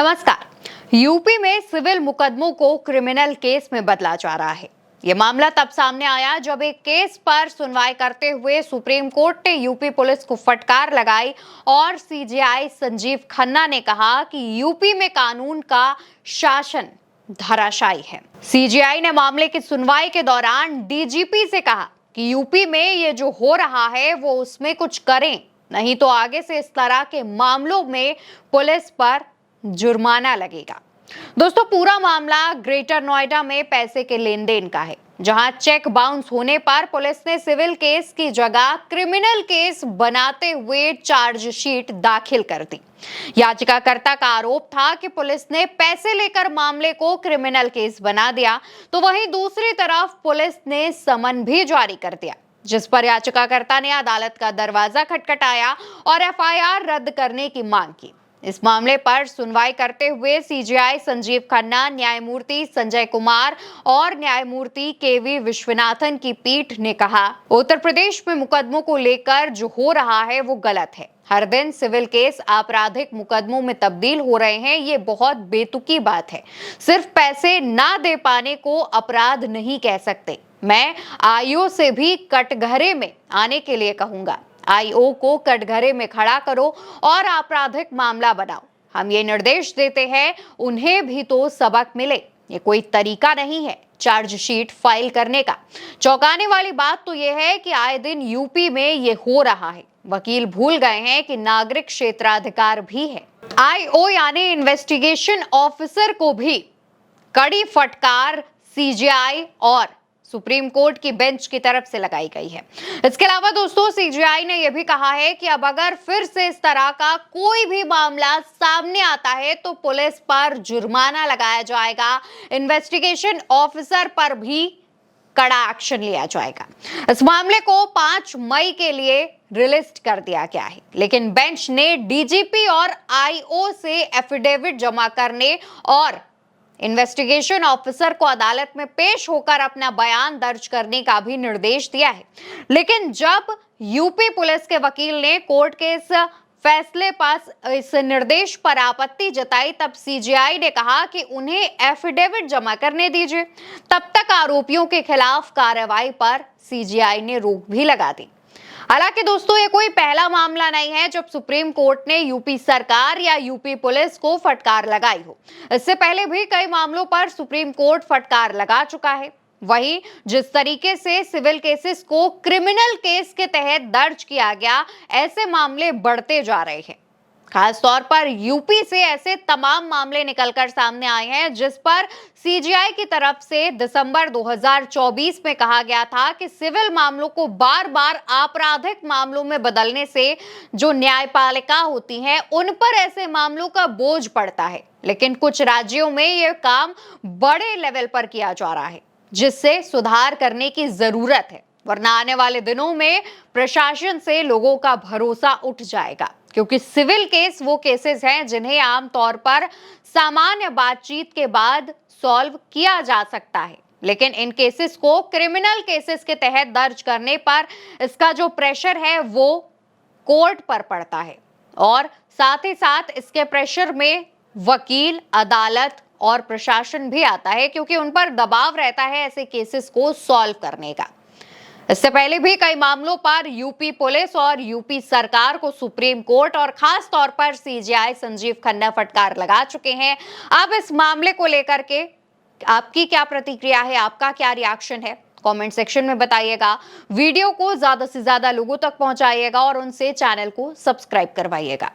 नमस्कार। यूपी में सिविल मुकदमों को क्रिमिनल केस में बदला जा रहा है। यह मामला तब सामने आया जब एक केस पर सुनवाई करते हुए सुप्रीम कोर्ट ने यूपी पुलिस को फटकार लगाई और सीजेआई संजीव खन्ना ने कहा कि यूपी में कानून का शासन धराशायी है। सीजेआई ने मामले की सुनवाई के दौरान डीजीपी से कहा कि यूपी में ये जो हो रहा है वो उसमें कुछ करें, नहीं तो आगे से इस तरह के मामलों में पुलिस पर जुर्माना लगेगा। दोस्तों, पूरा मामला ग्रेटर नोएडा में पैसे के लेन देन का है, जहां चेक बाउंस होने पर पुलिस ने सिविल केस की जगह क्रिमिनल केस बनाते हुए चार्जशीट दाखिल कर दी। याचिकाकर्ता का आरोप था कि पुलिस ने पैसे लेकर मामले को क्रिमिनल केस बना दिया, तो वहीं दूसरी तरफ पुलिस ने समन भी जारी कर दिया, जिस पर याचिकाकर्ता ने अदालत का दरवाजा खटखटाया और एफआईआर रद्द करने की मांग की। इस मामले पर सुनवाई करते हुए सीजेआई संजीव खन्ना, न्यायमूर्ति संजय कुमार और न्यायमूर्ति केवी विश्वनाथन की पीठ ने कहा, उत्तर प्रदेश में मुकदमों को लेकर जो हो रहा है वो गलत है। हर दिन सिविल केस आपराधिक मुकदमों में तब्दील हो रहे हैं, ये बहुत बेतुकी बात है। सिर्फ पैसे ना दे पाने को अपराध नहीं कह सकते। मैं आईओ से भी कटघरे में आने के लिए कहूंगा। आईओ को कटघरे में खड़ा करो और आपराधिक मामला बनाओ। हम ये निर्देश देते हैं, उन्हें भी तो सबक मिले। ये कोई तरीका नहीं है चार्जशीट फाइल करने का। चौंकाने वाली बात तो यह है कि आए दिन यूपी में ये हो रहा है। वकील भूल गए हैं कि नागरिक क्षेत्राधिकार भी है। आईओ यानी इन्वेस्टिगेशन ऑफिसर को भी कड़ी फटकार सीजेआई और सुप्रीम कोर्ट की बेंच की तरफ से लगाई गई है। इसके अलावा दोस्तों, सीजेआई ने यह भी कहा है कि अब अगर फिर से इस तरह का कोई भी मामला सामने आता है तो पुलिस पर जुर्माना लगाया जाएगा। इन्वेस्टिगेशन ऑफिसर पर भी कड़ा एक्शन लिया जाएगा। इस मामले को 5 मई के लिए रिलीज कर दिया गया है, लेकिन बेंच ने डीजीपी और आईओ से एफिडेविट जमा करने और इन्वेस्टिगेशन ऑफिसर को अदालत में पेश होकर अपना बयान दर्ज करने का भी निर्देश दिया है। लेकिन जब यूपी पुलिस के वकील ने कोर्ट के इस फैसले पर, इस निर्देश पर आपत्ति जताई, तब सीजेआई ने कहा कि उन्हें एफिडेविट जमा करने दीजिए। तब तक आरोपियों के खिलाफ कार्रवाई पर सीजेआई ने रोक भी लगा दी। हालांकि दोस्तों, ये कोई पहला मामला नहीं है जब सुप्रीम कोर्ट ने यूपी सरकार या यूपी पुलिस को फटकार लगाई हो। इससे पहले भी कई मामलों पर सुप्रीम कोर्ट फटकार लगा चुका है। वहीं जिस तरीके से सिविल केसेस को क्रिमिनल केस के तहत दर्ज किया गया, ऐसे मामले बढ़ते जा रहे हैं। खास तौर पर यूपी से ऐसे तमाम मामले निकलकर सामने आए हैं जिस पर सीजेआई की तरफ से दिसंबर 2024 में कहा गया था कि सिविल मामलों को बार बार आपराधिक मामलों में बदलने से जो न्यायपालिका होती है उन पर ऐसे मामलों का बोझ पड़ता है। लेकिन कुछ राज्यों में यह काम बड़े लेवल पर किया जा रहा है, जिससे सुधार करने की जरूरत है, वरना आने वाले दिनों में प्रशासन से लोगों का भरोसा उठ जाएगा। क्योंकि सिविल केस वो केसेस हैं जिन्हें आमतौर पर सामान्य बातचीत के बाद सॉल्व किया जा सकता है, लेकिन इन केसेस को क्रिमिनल केसेस के तहत दर्ज करने पर इसका जो प्रेशर है वो कोर्ट पर पड़ता है और साथ ही साथ इसके प्रेशर में वकील, अदालत और प्रशासन भी आता है, क्योंकि उन पर दबाव रहता है ऐसे केसेस को सॉल्व करने का। इससे पहले भी कई मामलों पर यूपी पुलिस और यूपी सरकार को सुप्रीम कोर्ट और खास तौर पर सीजेआई संजीव खन्ना फटकार लगा चुके हैं। अब इस मामले को लेकर के आपकी क्या प्रतिक्रिया है, आपका क्या रिएक्शन है, कमेंट सेक्शन में बताइएगा। वीडियो को ज्यादा से ज्यादा लोगों तक पहुंचाइएगा और उनसे चैनल को सब्सक्राइब करवाइएगा।